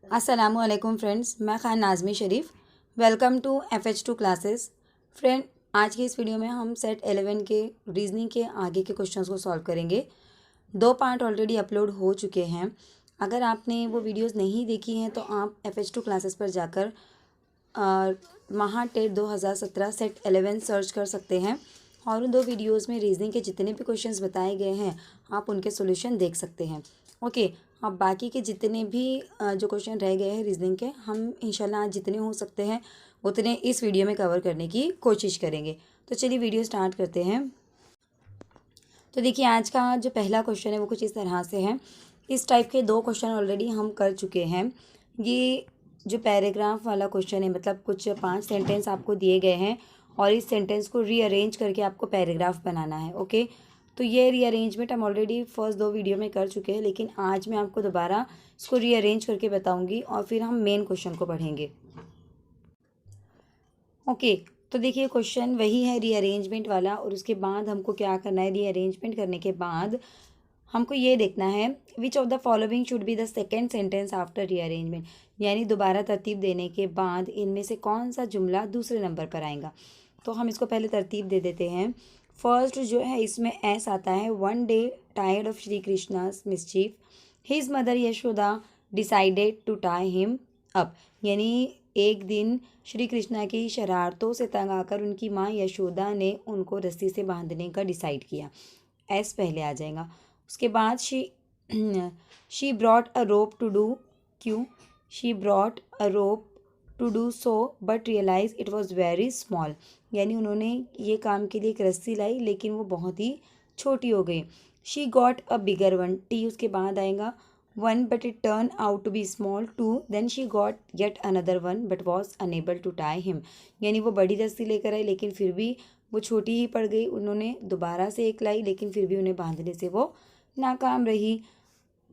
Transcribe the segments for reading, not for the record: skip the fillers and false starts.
अस्सलामुअलैकुम फ्रेंड्स, मैं Khan Nazmi Sharif. Welcome to FH2 classes. Friend, आज की इस वीडियो में हम सेट 11 के रीजनिंग के आगे के क्वेश्चंस को सॉल्व करेंगे। 2 पार्ट ऑलरेडी अपलोड हो चुके हैं। अगर आपने वो वीडियोस नहीं देखी हैं तो आप FH2 क्लासेस पर जाकर महाटेट 2017 सेट 11 सर्च कर सकते हैं और उन 2 वीडियोज़ में रीजनिंग के जितने भी क्वेश्चंस बताए गए हैं आप उनके सोल्यूशन देख सकते हैं। ओके, अब बाकी के जितने भी जो क्वेश्चन रह गए हैं रीजनिंग के, हम इंशाल्लाह आज जितने हो सकते हैं उतने इस वीडियो में कवर करने की कोशिश करेंगे। तो चलिए वीडियो स्टार्ट करते हैं। तो देखिए, आज का जो पहला क्वेश्चन है वो कुछ इस तरह से है। इस टाइप के 2 क्वेश्चन ऑलरेडी हम कर चुके हैं। ये जो पैराग्राफ वाला क्वेश्चन है, मतलब कुछ 5 सेंटेंस आपको दिए गए हैं और इस सेंटेंस को रीअरेंज करके आपको पैराग्राफ बनाना है। ओके, तो ये रीअरेंजमेंट हम ऑलरेडी फर्स्ट 2 वीडियो में कर चुके हैं, लेकिन आज मैं आपको दोबारा इसको रीअरेंज करके बताऊंगी और फिर हम मेन क्वेश्चन को पढ़ेंगे। ओके, तो देखिए क्वेश्चन वही है रीअरेंजमेंट वाला, और उसके बाद हमको क्या करना है, रीअरेंजमेंट करने के बाद हमको ये देखना है which of the following should be the second sentence after rearrangement, यानी दोबारा तरतीब देने के बाद इनमें से कौन सा जुमला दूसरे नंबर पर आएगा। तो हम इसको पहले तरतीब दे देते हैं। फर्स्ट जो है इसमें एस आता है, one day tired of Shri Krishna's mischief his mother Yashoda decided to tie him up, यानी एक दिन श्री कृष्णा की शरारतों से तंग आकर उनकी माँ यशोदा ने उनको रस्सी से बांधने का डिसाइड किया। एस पहले आ जाएगा। उसके बाद she brought a rope to do Q, she brought a rope to do so but realize it was very small, यानी उन्होंने ये काम के लिए एक रस्सी लाई लेकिन वो बहुत ही छोटी हो गई। She got a bigger one, T उसके बाद आएगा, one but it turn out to be small too, then she got yet another one but was unable to tie him, यानी वो बड़ी रस्सी लेकर आई लेकिन फिर भी वो छोटी ही पड़ गई। उन्होंने दोबारा से एक लाई लेकिन फिर भी उन्हें बांधने से वो नाकाम रही।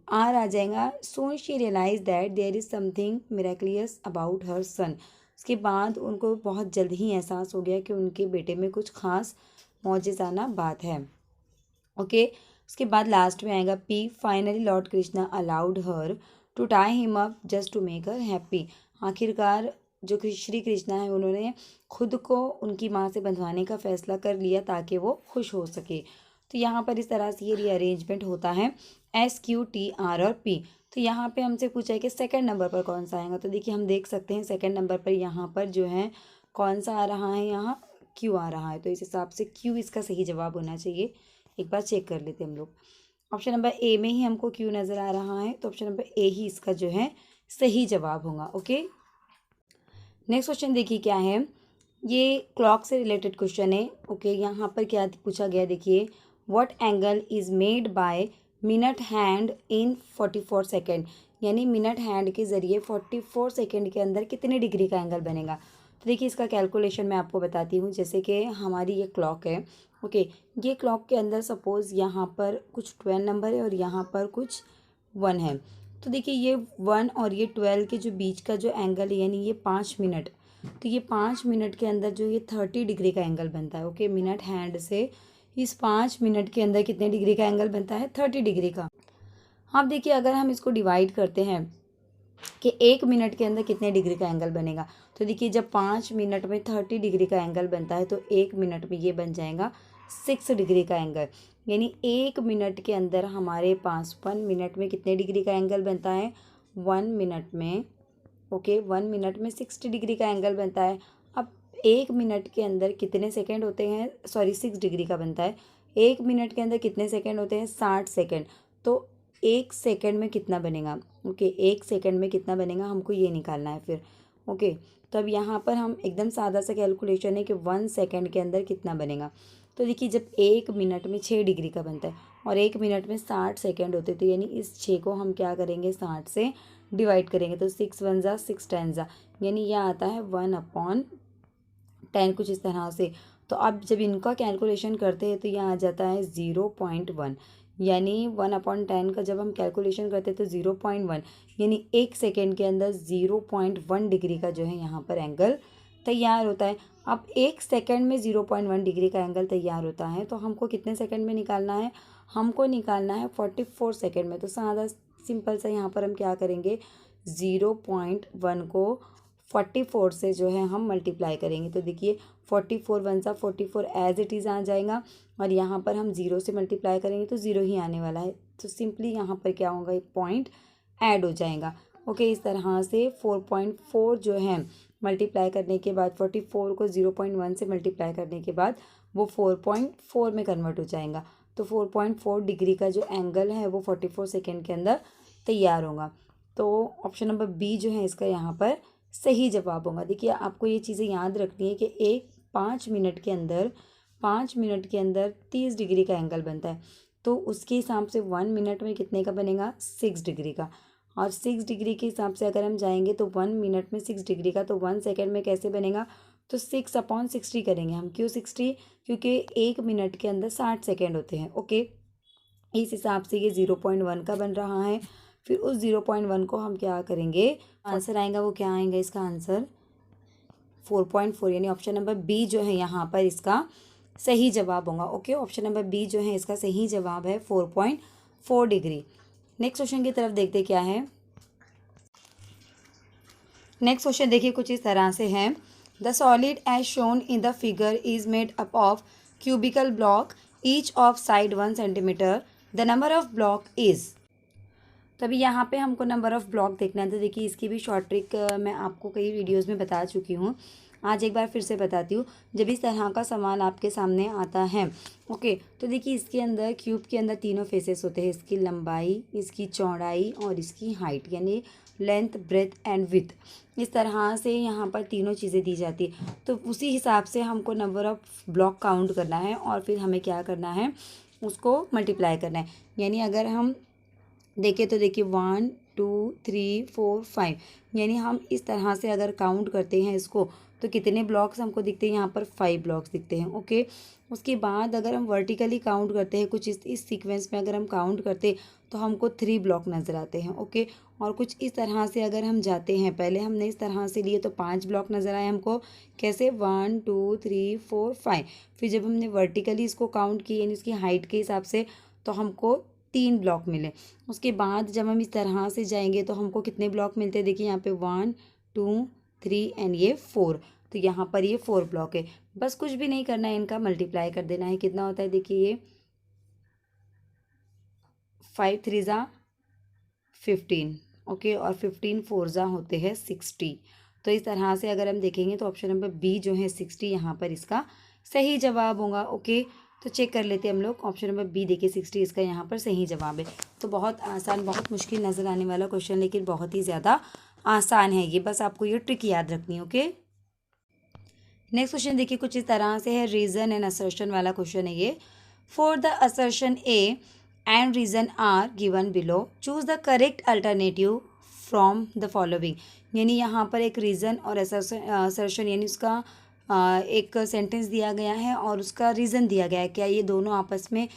आर आ जाएगा, soon she realise that there is something miraculous about her son, उसके बाद उनको बहुत जल्द ही एहसास हो गया कि उनके बेटे में कुछ खास मौजिज़ाना बात है। ओके, उसके बाद लास्ट में आएगा P, finally lord Krishna allowed her to tie him up just to make her happy, आखिरकार जो श्री कृष्णा है उन्होंने खुद को उनकी माँ से बंधवाने का फैसला कर लिया ताकि वो खुश हो सके। तो यहाँ पर इस तरह से ये रीअरेंजमेंट होता है SQTR और P। तो यहाँ पे हमसे पूछा है कि सेकंड नंबर पर कौन सा आएगा। तो देखिए हम देख सकते हैं सेकंड नंबर पर यहाँ पर जो है कौन सा आ रहा है, यहाँ Q आ रहा है। तो इस हिसाब से Q इसका सही जवाब होना चाहिए। एक बार चेक कर लेते हैं हम लोग। ऑप्शन नंबर ए में ही हमको Q नज़र आ रहा है, तो ऑप्शन नंबर ए ही इसका जो है सही जवाब होगा। ओके, नेक्स्ट क्वेश्चन देखिए क्या है। ये क्लॉक से रिलेटेड क्वेश्चन है। ओके, यहाँ पर क्या पूछा गया, देखिए what angle is made by minute hand in 44 second, यानी मिनट हैंड के ज़रिए 44 सेकेंड के अंदर कितने डिग्री का एंगल बनेगा। तो देखिए इसका कैलकुलेशन मैं आपको बताती हूँ। जैसे कि हमारी ये क्लॉक है। ओके, ये क्लॉक के अंदर सपोज़ यहाँ पर कुछ 12 नंबर है और यहाँ पर कुछ 1 है। तो देखिए ये 1 और ये 12 के जो बीच का जो एंगल है, यानी ये 5 मिनट, तो ये 5 मिनट के अंदर जो ये 30 डिग्री का एंगल बनता है। ओके, मिनट हैंड से इस 5 मिनट के अंदर कितने डिग्री का एंगल बनता है, 30 डिग्री का। अब देखिए अगर हम इसको डिवाइड करते हैं कि 1 मिनट के अंदर कितने डिग्री का एंगल बनेगा, तो देखिए जब 5 मिनट में 30 डिग्री का एंगल बनता है तो 1 मिनट में ये बन जाएगा 6 डिग्री का एंगल, यानी 1 मिनट के अंदर हमारे पास 1 मिनट में कितने डिग्री का एंगल बनता है, 1 मिनट में। ओके, 1 मिनट में 60 डिग्री का एंगल बनता है। अब 1 मिनट के अंदर कितने सेकेंड होते हैं, सॉरी 6 डिग्री का बनता है। 1 मिनट के अंदर कितने सेकेंड होते हैं, 60 सेकेंड। तो 1 सेकेंड में कितना बनेगा। ओके, 1 सेकेंड में कितना बनेगा हमको ये निकालना है फिर। ओके, तो अब यहाँ पर हम एकदम सादा सा कैलकुलेशन है कि 1 सेकेंड के अंदर कितना बनेगा। तो देखिए जब 1 मिनट में 6 डिग्री का बनता है और 1 मिनट में 60 सेकेंड होते, तो यानी इस 6 को हम क्या करेंगे, 60 से डिवाइड करेंगे। तो 6 1 ज़ा 6 10 ज़ा, यानी यह आता है 1/10, कुछ इस तरह से। तो अब जब इनका कैलकुलेशन करते हैं तो यह आ जाता है 0.1, यानी 1/10 का जब हम कैलकुलेशन करते हैं तो 0.1, यानी 1 सेकेंड के अंदर 0.1 डिग्री का जो है यहाँ पर एंगल तैयार होता है। अब 1 सेकेंड में 0.1 डिग्री का एंगल तैयार होता है, तो हमको कितने सेकेंड में निकालना है, हमको निकालना है 44 सेकेंड में। तो सादा सिंपल सा यहाँ पर हम क्या करेंगे, 0.1 को 44 से जो है हम मल्टीप्लाई करेंगे। तो देखिए 44 वन सा 44 एज इट इज़ आ जाएगा, और यहाँ पर हम 0 से मल्टीप्लाई करेंगे तो 0 ही आने वाला है। तो सिंपली यहाँ पर क्या होगा, एक पॉइंट ऐड हो जाएगा। ओके, इस तरह से 4.4 जो है मल्टीप्लाई करने के बाद 44 को 0.1 से मल्टीप्लाई करने के बाद वो 4.4 में कन्वर्ट हो जाएगा। तो 4.4 डिग्री का जो एंगल है वो 44 सेकेंड के अंदर तैयार होगा। तो ऑप्शन नंबर बी जो है इसका यहाँ पर सही जवाब होगा। देखिए आपको ये चीज़ें याद रखनी है कि 5 मिनट के अंदर 30 डिग्री का एंगल बनता है। तो उसके हिसाब से 1 मिनट में कितने का बनेगा, 6 डिग्री का। और 6 डिग्री के हिसाब से अगर हम जाएंगे तो 1 मिनट में 6 डिग्री का, तो 1 सेकेंड में कैसे बनेगा, तो 6/60 करेंगे हम। क्यों 60, क्योंकि 1 मिनट के अंदर 60 सेकेंड होते हैं। ओके, इस हिसाब से ये 0.1 का बन रहा है। फिर उस 0.1 को हम क्या करेंगे, आंसर आएगा वो क्या आएगा, इसका आंसर 4.4, यानी ऑप्शन नंबर बी जो है यहाँ पर इसका सही जवाब होगा। ओके, ऑप्शन नंबर बी जो है इसका सही जवाब है 4.4 डिग्री। नेक्स्ट क्वेश्चन की तरफ देखते क्या है। नेक्स्ट क्वेश्चन देखिए कुछ इस तरह से है। The solid as shown in the figure is made up of cubical block each of side 1 centimetre. The number of block is. तो अभी यहाँ पे हमको नंबर ऑफ ब्लॉक देखना है। तो देखिए इसकी भी शॉर्ट ट्रिक मैं आपको कई वीडियोस में बता चुकी हूँ, आज एक बार फिर से बताती हूँ। जब इस तरह का सवाल आपके सामने आता है, ओके, तो देखिए इसके अंदर क्यूब के अंदर तीनों फेसेस होते हैं, इसकी लंबाई, इसकी चौड़ाई और इसकी हाइट, यानी लेंथ, ब्रेथ एंड विथ। इस तरह से यहाँ पर तीनों चीज़ें दी जाती है। तो उसी हिसाब से हमको नंबर ऑफ ब्लॉक काउंट करना है और फिर हमें क्या करना है, उसको मल्टीप्लाई करना है। यानी अगर हम देखें तो देखिए 1 2 3 4 5, यानी हम इस तरह से अगर काउंट करते हैं इसको तो कितने ब्लॉक्स हमको दिखते हैं, यहाँ पर 5 ब्लॉक्स दिखते हैं। ओके, उसके बाद अगर हम वर्टिकली काउंट करते हैं, कुछ इस सीक्वेंस में अगर हम काउंट करते तो हमको 3 ब्लॉक नज़र आते हैं। ओके, और कुछ इस तरह से अगर हम जाते हैं, पहले हमने इस तरह से लिए तो 5 ब्लॉक नज़र आए हमको, कैसे 1 2 3 4 5। फिर जब हमने वर्टिकली इसको काउंट किए यानी इसकी हाइट के हिसाब से तो हमको 3 ब्लॉक मिले। उसके बाद जब हम इस तरह से जाएंगे तो हमको कितने ब्लॉक मिलते हैं, देखिए यहाँ पे 1 2 3 एंड ये 4। तो यहाँ पर ये 4 ब्लॉक है। बस कुछ भी नहीं करना है, इनका मल्टीप्लाई कर देना है। कितना होता है, देखिए ये 5 3 ज़ा 15, ओके, और 15 4 ज़ा होते हैं 60। तो इस तरह से अगर हम देखेंगे तो ऑप्शन नंबर बी जो है 60 यहाँ पर इसका सही जवाब होगा। ओके, तो चेक कर लेते हैं हम लोग। ऑप्शन नंबर बी देखिए 60 इसका यहाँ पर सही जवाब है। तो बहुत आसान, बहुत मुश्किल नज़र आने वाला क्वेश्चन, लेकिन बहुत ही ज़्यादा आसान है ये। बस आपको ये ट्रिक याद रखनी है। ओके, नेक्स्ट क्वेश्चन देखिए कुछ इस तरह से है। रीज़न एंड असर्शन वाला क्वेश्चन है ये। For the assertion A and reason are given below, choose the correct alternative from the following. यानी यहाँ पर एक रीज़न और असर्शन यानी उसका एक सेंटेंस दिया गया है और उसका रीज़न दिया गया है, क्या ये दोनों आपस में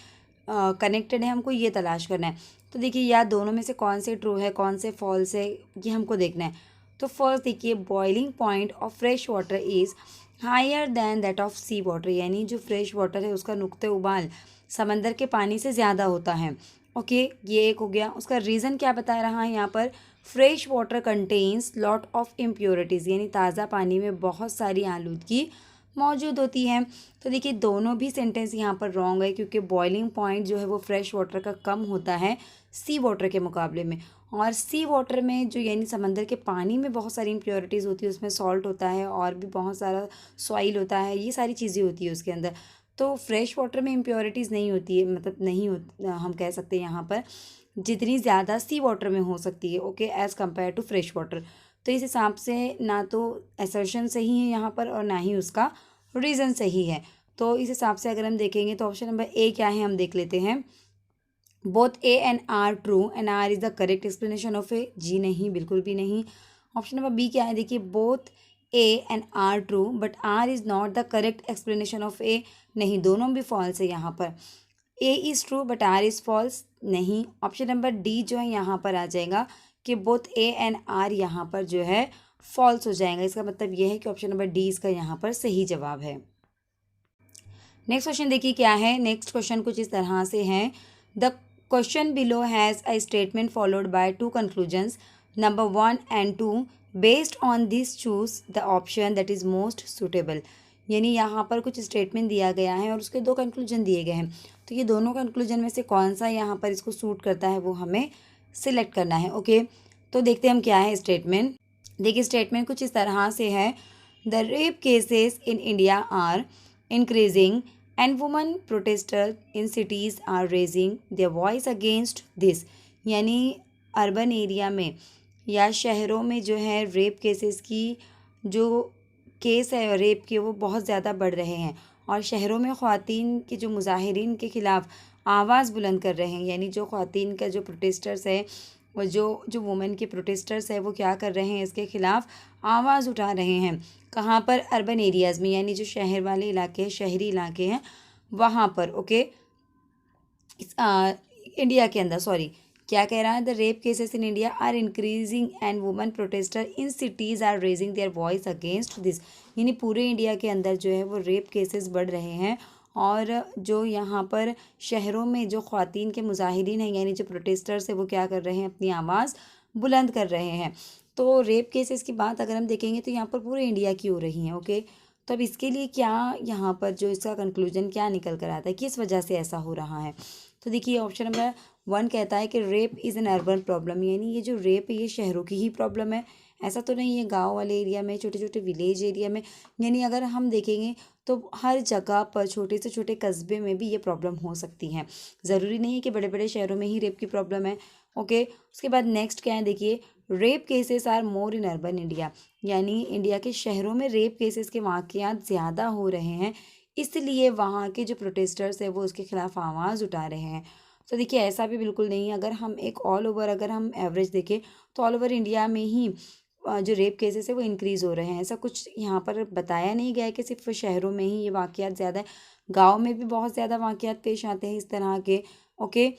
कनेक्टेड है, हमको ये तलाश करना है। तो देखिए या दोनों में से कौन से ट्रू है कौन से फॉल्स है, ये हमको देखना है। तो फर्स्ट देखिए, boiling point of fresh water is higher than that of sea water, यानी जो फ्रेश वाटर है उसका नुक्ते उबाल समंदर के पानी से ज़्यादा होता है। ओके, ये एक हो गया। उसका रीज़न क्या बता रहा है यहाँ पर, fresh water contains lot of impurities, यानी ताज़ा पानी में बहुत सारी आलूदगी मौजूद होती है। तो देखिए दोनों भी सेंटेंस यहाँ पर रॉन्ग है, क्योंकि बॉइलिंग पॉइंट जो है वो फ्रेश वाटर का कम होता है सी वाटर के मुकाबले में। और सी वाटर में जो यानी समंदर के पानी में बहुत सारी इम्प्योरिटीज़ होती है, उसमें सॉल्ट होता है और भी बहुत सारा सॉइल होता है, ये सारी चीज़ें होती है उसके अंदर। तो फ्रेश वाटर में इम्प्योरिटीज़ नहीं होती है, मतलब नहीं हम कह सकते हैं यहाँ पर जितनी ज़्यादा सी वाटर में हो सकती है। Okay, as compare to fresh water. तो इस हिसाब से ना तो असर्शन सही है यहाँ पर और ना ही उसका रीज़न सही है। तो इस हिसाब से अगर हम देखेंगे तो ऑप्शन नंबर ए क्या है, हम देख लेते हैं। Both A and R true and R is the correct explanation of A, जी नहीं, बिल्कुल भी नहीं। ऑप्शन नंबर बी क्या है, देखिए both A and R true but R is not the correct explanation of A, नहीं, दोनों भी फॉल्स है यहाँ पर। A is true but R is false, नहीं। ऑप्शन नंबर डी जो है यहाँ पर आ जाएगा कि बोथ ए एंड आर यहाँ पर जो है फॉल्स हो जाएगा। इसका मतलब यह है कि ऑप्शन नंबर डी इसका यहाँ पर सही जवाब है। नेक्स्ट क्वेश्चन देखिए क्या है। नेक्स्ट क्वेश्चन कुछ इस तरह से है। The question below has a statement followed by 2 conclusions, number 1 and 2 based on this choose the option that is most suitable. यानी यहाँ पर कुछ स्टेटमेंट दिया गया है और उसके 2 कंक्लूजन दिए गए हैं, तो ये दोनों कंक्लूजन में से कौन सा यहाँ पर इसको सूट करता है वो हमें सिलेक्ट करना है। ओके, तो देखते हैं हम क्या है स्टेटमेंट। देखिए स्टेटमेंट कुछ इस तरह से है, the rape cases in India are increasing and woman protester in cities are raising their voice against this. यानी अर्बन एरिया में या शहरों में जो है रेप केसेस की जो केस है रेप के वो बहुत ज़्यादा बढ़ रहे हैं और शहरों में ख़वातीन के जो मुजाहिरीन के ख़िलाफ़ आवाज़ बुलंद कर रहे हैं। यानी जो ख़वातीन का जो प्रोटेस्टर्स है वो जो वुमेन के प्रोटेस्टर्स है वो क्या कर रहे हैं, इसके ख़िलाफ़ आवाज़ उठा रहे हैं। कहाँ पर? अर्बन एरियाज़ में, यानी जो शहर वाले इलाके हैं, शहरी इलाके हैं वहाँ पर। ओके, इंडिया के अंदर, सॉरी, क्या कह रहा है, the rape cases in India are increasing and women protester in cities are raising their voice against this. यानी पूरे इंडिया के अंदर जो है वो रेप केसेस बढ़ रहे हैं और जो यहाँ पर शहरों में जो ख़वातीन के मुजाहिरीन हैं यानी जो प्रोटेस्टर्स है वो क्या कर रहे हैं, अपनी आवाज़ बुलंद कर रहे हैं। तो रेप केसेस की बात अगर हम देखेंगे तो यहाँ पर पूरे इंडिया की हो रही हैं। ओके, तो अब इसके लिए क्या यहाँ पर जो इसका कंक्लूजन क्या निकल कर आता है, किस वजह से ऐसा हो रहा है। तो देखिए ऑप्शन नंबर 1 कहता है कि rape is an urban problem. यानी ये जो रेप है ये शहरों की ही प्रॉब्लम है, ऐसा तो नहीं है गांव वाले एरिया में, छोटे छोटे विलेज एरिया में। यानी अगर हम देखेंगे तो हर जगह पर छोटे से छोटे कस्बे में भी ये प्रॉब्लम हो सकती है, ज़रूरी नहीं है कि बड़े बड़े शहरों में ही रेप की प्रॉब्लम है। ओके, उसके बाद नेक्स्ट क्या है, देखिए rape cases are more in urban India. यानी इंडिया के शहरों में रेप केसेस के वाक़यात ज़्यादा हो रहे हैं, इसलिए वहाँ के जो प्रोटेस्टर्स है वो उसके खिलाफ आवाज़ उठा रहे हैं। तो देखिए ऐसा भी बिल्कुल नहीं है, अगर हम एक ऑल ओवर अगर हम एवरेज देखें तो ऑल ओवर इंडिया में ही जो रेप केसेस है वो इंक्रीज़ हो रहे हैं। ऐसा कुछ यहाँ पर बताया नहीं गया है कि सिर्फ शहरों में ही ये वाक़यात ज़्यादा है, गाँव में भी बहुत ज़्यादा वाक़यात पेश आते हैं इस तरह के। ओके,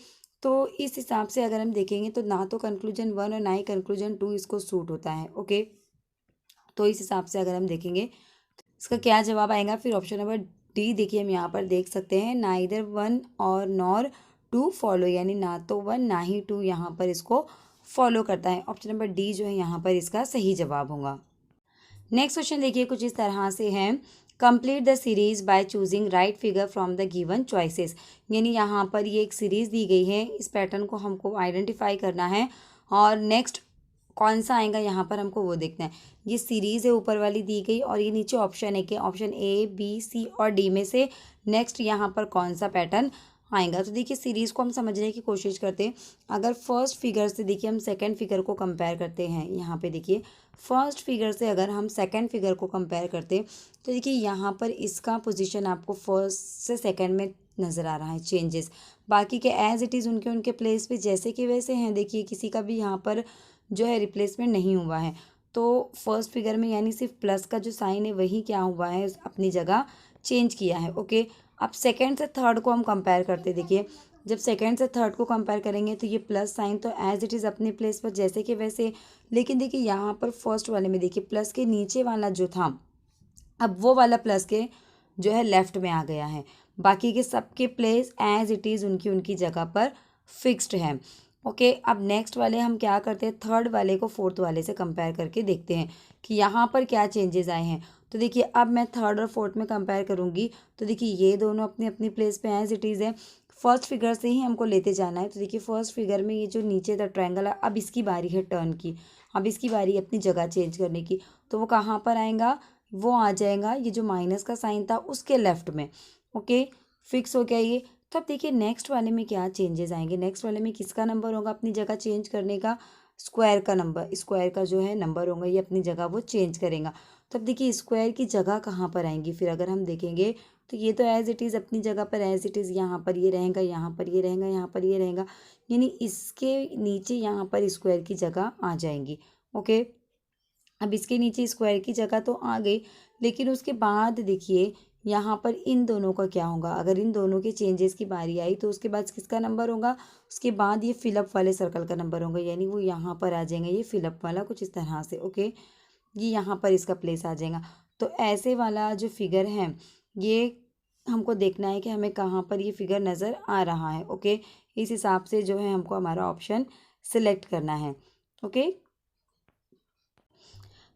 तो इस हिसाब से अगर हम देखेंगे तो ना तो कंक्लूजन 1 और ना ही कंक्लूजन 2 इसको सूट होता है। ओके, तो इस हिसाब से अगर हम देखेंगे इसका क्या जवाब आएगा, फिर ऑप्शन नंबर डी देखिए हम यहाँ पर देख सकते हैं, नाइदर 1 और नॉर 2 फॉलो। यानी ना तो 1 ना ही 2 यहाँ पर इसको फॉलो करता है। ऑप्शन नंबर डी जो है यहाँ पर इसका सही जवाब होगा। नेक्स्ट क्वेश्चन देखिए कुछ इस तरह से है, complete the series by choosing right figure from the given choices. यानी यहाँ पर ये एक सीरीज दी गई है, इस पैटर्न को हमको आइडेंटिफाई करना है और नेक्स्ट कौन सा आएगा यहाँ पर हमको वो देखना है। ये सीरीज़ है ऊपर वाली दी गई और ये नीचे ऑप्शन है कि ऑप्शन ए बी सी और डी में से नेक्स्ट यहाँ पर कौन सा पैटर्न आएगा। तो देखिए सीरीज़ को हम समझने की कोशिश करते हैं। अगर फर्स्ट फिगर से देखिए हम सेकंड फिगर को कंपेयर करते हैं, यहाँ पे देखिए फर्स्ट फिगर से अगर हम सेकंड फिगर को कंपेयर करते हैं तो देखिए यहाँ पर इसका पोजीशन आपको फर्स्ट से सेकंड में नज़र आ रहा है चेंजेस, बाकी के एज इट इज़ उनके उनके प्लेस पे जैसे कि वैसे हैं। देखिए किसी का भी यहाँ पर जो है रिप्लेसमेंट नहीं हुआ है। तो फर्स्ट फिगर में यानी सिर्फ प्लस का जो साइन है वही क्या हुआ है, अपनी जगह चेंज किया है। ओके, अब सेकंड से थर्ड को हम कंपेयर करते, देखिए जब सेकंड से थर्ड को कंपेयर करेंगे तो ये प्लस साइन तो एज इट इज़ अपने प्लेस पर जैसे कि वैसे, लेकिन देखिए यहाँ पर फर्स्ट वाले में देखिए प्लस के नीचे वाला जो था अब वो वाला प्लस के जो है लेफ्ट में आ गया है, बाकी के सबके प्लेस एज इट इज़ उनकी उनकी जगह पर फिक्स्ड है। ओके, अब नेक्स्ट वाले हम क्या करते हैं, थर्ड वाले को फोर्थ वाले से कंपेयर करके देखते हैं कि यहाँ पर क्या चेंजेस आए हैं। तो देखिए अब मैं थर्ड और फोर्थ में कंपेयर करूँगी तो देखिए ये दोनों अपनी अपनी प्लेस पे एज इट इज़ है, फर्स्ट फिगर से ही हमको लेते जाना है। तो देखिए फर्स्ट फिगर में ये जो नीचे था ट्रायंगल है, अब इसकी बारी है टर्न की, अब इसकी बारी अपनी जगह चेंज करने की। तो वो कहाँ पर आएगा, वो आ जाएगा ये जो माइनस का साइन था उसके लेफ्ट में। ओके, फिक्स हो गया ये। तो अब देखिए नेक्स्ट वाले में क्या चेंजेस आएंगे, नेक्स्ट वाले में किसका नंबर होगा अपनी जगह चेंज करने का, स्क्वायर का नंबर, स्क्वायर का जो है नंबर होगा ये अपनी जगह वो चेंज करेगा। तो अब देखिए स्क्वायर की जगह कहाँ पर आएंगी, फिर अगर हम देखेंगे तो ये तो एज इट इज़ अपनी जगह पर एज इट इज़ यहाँ पर ये रहेगा, यहाँ पर ये रहेगा, यहाँ पर ये रहेगा, यानी इसके नीचे यहाँ पर स्क्वायर की जगह आ जाएंगी। ओके, अब इसके नीचे स्क्वायर की जगह तो आ गई, लेकिन उसके बाद देखिए यहाँ पर इन दोनों का क्या होगा, अगर इन दोनों के चेंजेस की बारी आई तो उसके बाद किसका नंबर होगा, उसके बाद ये फिलअप वाले सर्कल का नंबर होगा, यानी वो यहाँ पर आ जाएंगे ये फिलअप वाला कुछ इस तरह से। ओके, ये यहाँ पर इसका प्लेस आ जाएगा। तो ऐसे वाला जो फिगर है ये हमको देखना है कि हमें कहाँ पर ये फिगर नज़र आ रहा है। ओके, इस हिसाब से जो है हमको हमारा ऑप्शन सिलेक्ट करना है। ओके,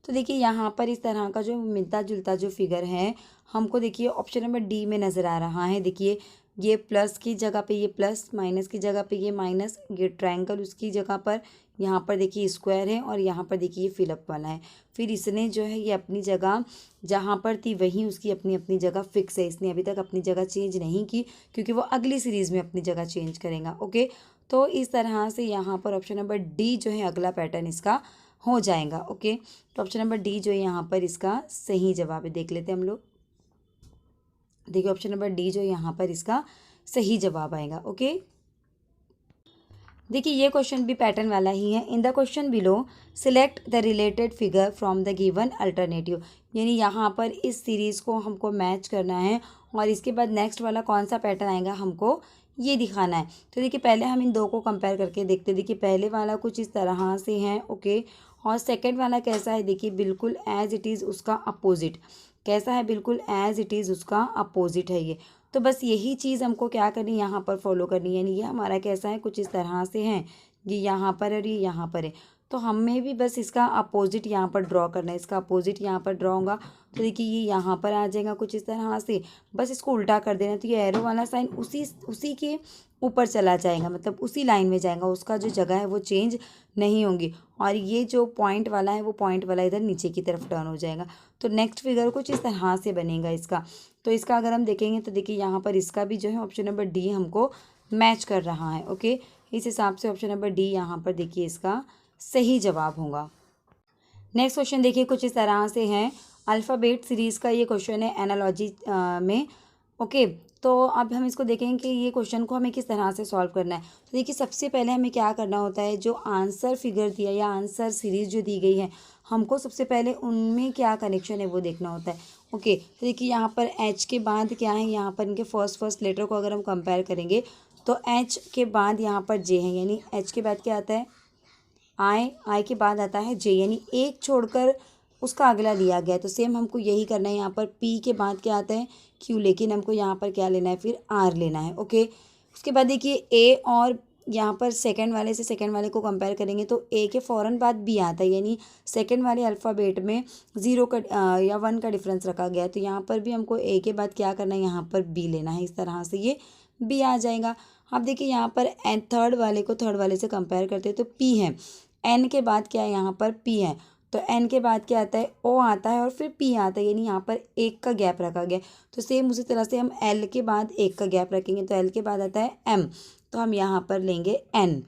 तो देखिए यहाँ पर इस तरह का जो मिलता जुलता जो फिगर है हमको देखिए ऑप्शन नंबर डी में नज़र आ रहा है। देखिए ये प्लस की जगह पे ये प्लस, माइनस की जगह पे ये माइनस, ये ट्रायंगल उसकी जगह पर, यहाँ पर देखिए स्क्वायर है और यहाँ पर देखिए ये फिलअप वाला है। फिर इसने जो है ये अपनी जगह जहाँ पर थी वहीं उसकी अपनी अपनी जगह फिक्स है। इसने अभी तक अपनी जगह चेंज नहीं की क्योंकि वो अगली सीरीज़ में अपनी जगह चेंज करेगा। ओके, तो इस तरह से यहाँ पर ऑप्शन नंबर डी जो है अगला पैटर्न इसका हो जाएगा। ओके, तो ऑप्शन नंबर डी जो है यहाँ पर इसका सही जवाब है। देख लेते हैं हम लोग। देखिए ऑप्शन नंबर डी जो यहाँ पर इसका सही जवाब आएगा। ओके, देखिए ये क्वेश्चन भी पैटर्न वाला ही है। In the question below select the related figure from the given alternative, यानी यहाँ पर इस सीरीज़ को हमको मैच करना है और इसके बाद नेक्स्ट वाला कौन सा पैटर्न आएगा हमको ये दिखाना है। तो देखिए पहले हम इन दो को कंपेयर करके देखते हैं। देखिए पहले वाला कुछ इस तरह से है। ओके, और सेकंड वाला कैसा है, देखिए बिल्कुल एज इट इज़ उसका अपोजिट। कैसा है, बिल्कुल एज इट इज़ उसका अपोजिट है ये। तो बस यही चीज़ हमको क्या करनी है यहाँ पर फॉलो करनी है। यानी ये हमारा कैसा है, कुछ इस तरह से है, ये यहाँ पर और ये यहाँ पर है। तो हमें भी बस इसका अपोजिट यहाँ पर ड्रॉ करना है। इसका अपोजिट यहाँ पर ड्रॉ होगा तो देखिए ये यहाँ पर आ जाएगा कुछ इस तरह से। बस इसको उल्टा कर देना तो ये एरो वाला साइन उसी के ऊपर चला जाएगा, मतलब उसी लाइन में जाएगा। उसका जो जगह है वो चेंज नहीं होंगी और ये जो पॉइंट वाला है वो पॉइंट वाला इधर नीचे की तरफ टर्न हो जाएगा। तो नेक्स्ट फिगर कुछ इस तरह से बनेगा इसका। तो इसका अगर हम देखेंगे तो देखिए यहाँ पर इसका भी जो है ऑप्शन नंबर डी हमको मैच कर रहा है। ओके, इस हिसाब से ऑप्शन नंबर डी यहाँ पर देखिए इसका सही जवाब होगा। नेक्स्ट क्वेश्चन देखिए कुछ इस तरह से है। अल्फ़ाबेट सीरीज़ का ये क्वेश्चन है एनालॉजी में। ओके, तो अब हम इसको देखेंगे कि ये क्वेश्चन को हमें किस तरह से सॉल्व करना है। तो देखिए सबसे पहले हमें क्या करना होता है, जो आंसर फिगर दिया या आंसर सीरीज़ जो दी गई है हमको सबसे पहले उनमें क्या कनेक्शन है वो देखना होता है। ओके, तो देखिए यहाँ पर एच के बाद क्या है, यहाँ पर इनके फर्स्ट लेटर को अगर हम कंपेयर करेंगे तो एच के बाद यहाँ पर जे है, यानी एच के बाद क्या आता है आई के बाद आता है जे, यानी एक छोड़कर उसका अगला लिया गया है। तो सेम हमको यही करना है। यहाँ पर पी के बाद क्या आता है क्यू, लेकिन हमको यहाँ पर क्या लेना है फिर आर लेना है। ओके, उसके बाद देखिए ए और यहाँ पर सेकंड वाले से सेकंड वाले को कंपेयर करेंगे तो ए के फ़ौरन बाद बी आता है, यानी सेकंड वाले अल्फ़ाबेट में 0 का या 1 का डिफरेंस रखा गया है। तो यहाँ पर भी हमको ए के बाद क्या करना है, यहाँ पर बी लेना है। इस तरह से ये बी आ जाएगा। अब देखिए यहाँ पर एन थर्ड वाले को थर्ड वाले से कंपेयर करते हैं तो पी है, एन के बाद क्या है यहाँ पर पी है, तो एन के बाद क्या आता है ओ आता है और फिर पी आता है, यानी यहाँ पर एक का गैप रखा गया। तो सेम उसी तरह से हम एल के बाद एक का गैप रखेंगे तो एल के बाद आता है एम, तो हम यहाँ पर लेंगे एन।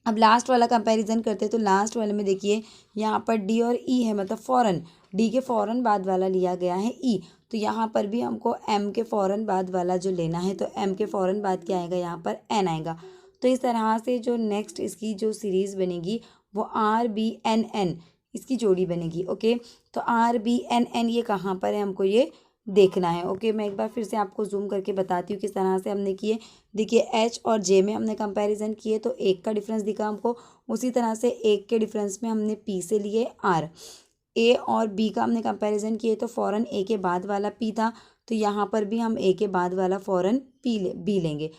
अब लास्ट वाला कंपैरिजन करते हैं तो लास्ट वाले में देखिए यहाँ पर डी और ई है, मतलब फ़ौरन डी के फ़ौरन बाद वाला लिया गया है ई। तो यहाँ पर भी हमको एम के फ़ौरन बाद वाला जो लेना है तो एम के फ़ौरन बाद क्या आएगा, यहाँ पर एन आएगा। तो इस तरह से जो नेक्स्ट इसकी जो सीरीज़ बनेगी वो आर बी एन एन इसकी जोड़ी बनेगी। ओके, तो आर बी एन एन ये कहाँ पर है हमको ये देखना है। ओके, मैं एक बार फिर से आपको जूम करके बताती हूँ किस तरह से हमने किए। देखिए एच और जे में हमने कंपैरिजन किए तो एक का डिफरेंस दिखा हमको, उसी तरह से एक के डिफरेंस में हमने पी से लिए आर। ए और बी का हमने कंपैरिजन किए तो फ़ौरन ए के बाद वाला पी था, तो यहाँ पर भी हम ए के बाद वाला फ़ौरन बी लेंगे।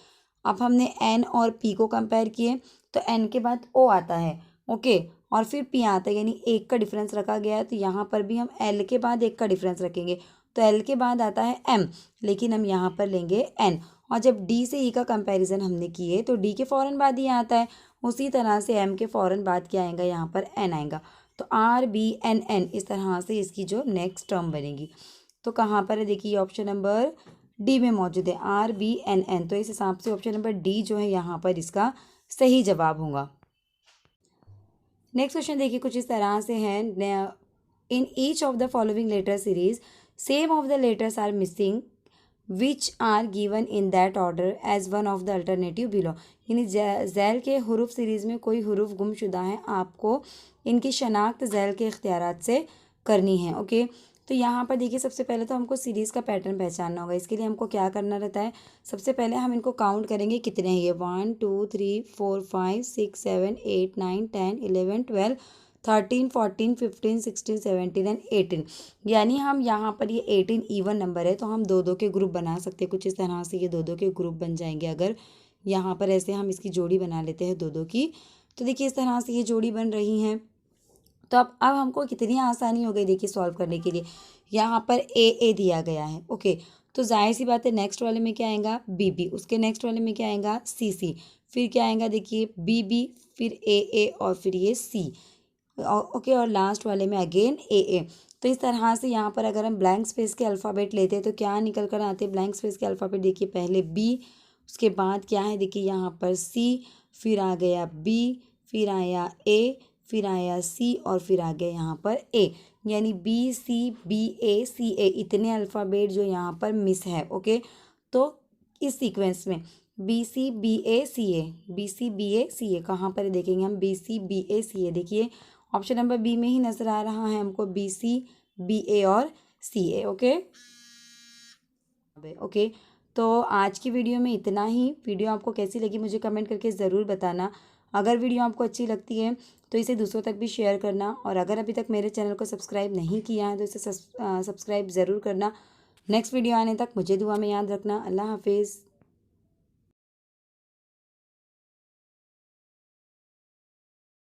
अब हमने एन और पी को कंपेयर किए तो एन के बाद ओ आता है। ओके, और फिर पी आता है, यानी एक का डिफरेंस रखा गया है। तो यहाँ पर भी हम एल के बाद एक का डिफरेंस रखेंगे तो एल के बाद आता है एम, लेकिन हम यहाँ पर लेंगे एन। और जब डी से ई का कंपैरिजन हमने किए तो डी के फ़ौरन बाद ही आता है, उसी तरह से एम के फ़ौरन बाद क्या आएगा, यहाँ पर एन आएगा। तो आर बी एन एन इस तरह से इसकी जो नेक्स्ट टर्म बनेगी। तो कहाँ पर है, देखिए ऑप्शन नंबर डी में मौजूद है आर बी एन एन। तो इस हिसाब से ऑप्शन नंबर डी जो है यहाँ पर इसका सही जवाब होगा। नेक्स्ट क्वेश्चन देखिए कुछ इस तरह से है। In each of the following letter series same of the letters are missing which are given in that order as one of the alternative below, यानी जैल के हुरूफ सीरीज़ में कोई हुरूफ गुमशुदा है, आपको इनकी शनाख्त जैल के इख्तियारात से करनी है। ओके, तो यहाँ पर देखिए सबसे पहले तो हमको सीरीज़ का पैटर्न पहचानना होगा। इसके लिए हमको क्या करना रहता है, सबसे पहले हम इनको काउंट करेंगे कितने हैं ये 1 2 3 4 5 6 7 8 9 10 11 12 13 14 15 16 17 एंड 18, यानी हम यहाँ पर ये 18 ईवन नंबर है तो हम दो दो के ग्रुप बना सकते हैं। कुछ इस तरह से ये दो दो के ग्रुप बन जाएंगे अगर यहाँ पर ऐसे हम इसकी जोड़ी बना लेते हैं दो दो की। तो देखिए इस तरह से ये जोड़ी बन रही हैं। तो अब हमको कितनी आसानी हो गई देखिए सॉल्व करने के लिए। यहाँ पर ए दिया गया है, ओके। तो जाहिर सी बात है नेक्स्ट वाले में क्या आएगा, बी, उसके नेक्स्ट वाले में क्या आएगा, सी, फिर क्या आएगा देखिए बी, फिर ए और फिर ये सी, ओके। और लास्ट वाले में अगेन ए। तो इस तरह से यहाँ पर अगर हम ब्लैंक स्पेस के अल्फ़ाबेट लेते हैं तो क्या निकल कर आते हैं, ब्लैंक स्पेस के अल्फ़ाबेट देखिए पहले बी, उसके बाद क्या है देखिए यहाँ पर सी, फिर आ गया बी, फिर आया ए, फिर आया सी और फिर आ गया यहाँ पर ए। यानी BCBACA इतने अल्फ़ाबेट जो यहाँ पर मिस है, ओके। तो इस सीक्वेंस में BCBACA कहाँ पर देखेंगे हम, BCBACA देखिए ऑप्शन नंबर बी में ही नज़र आ रहा है हमको, BCBA और CA, ओके। तो आज की वीडियो में इतना ही। वीडियो आपको कैसी लगी मुझे कमेंट करके ज़रूर बताना। अगर वीडियो आपको अच्छी लगती है तो इसे दूसरों तक भी शेयर करना, और अगर अभी तक मेरे चैनल को सब्सक्राइब नहीं किया है तो इसे सब्सक्राइब ज़रूर करना। नेक्स्ट वीडियो आने तक मुझे दुआ में याद रखना। अल्लाह हाफिज़।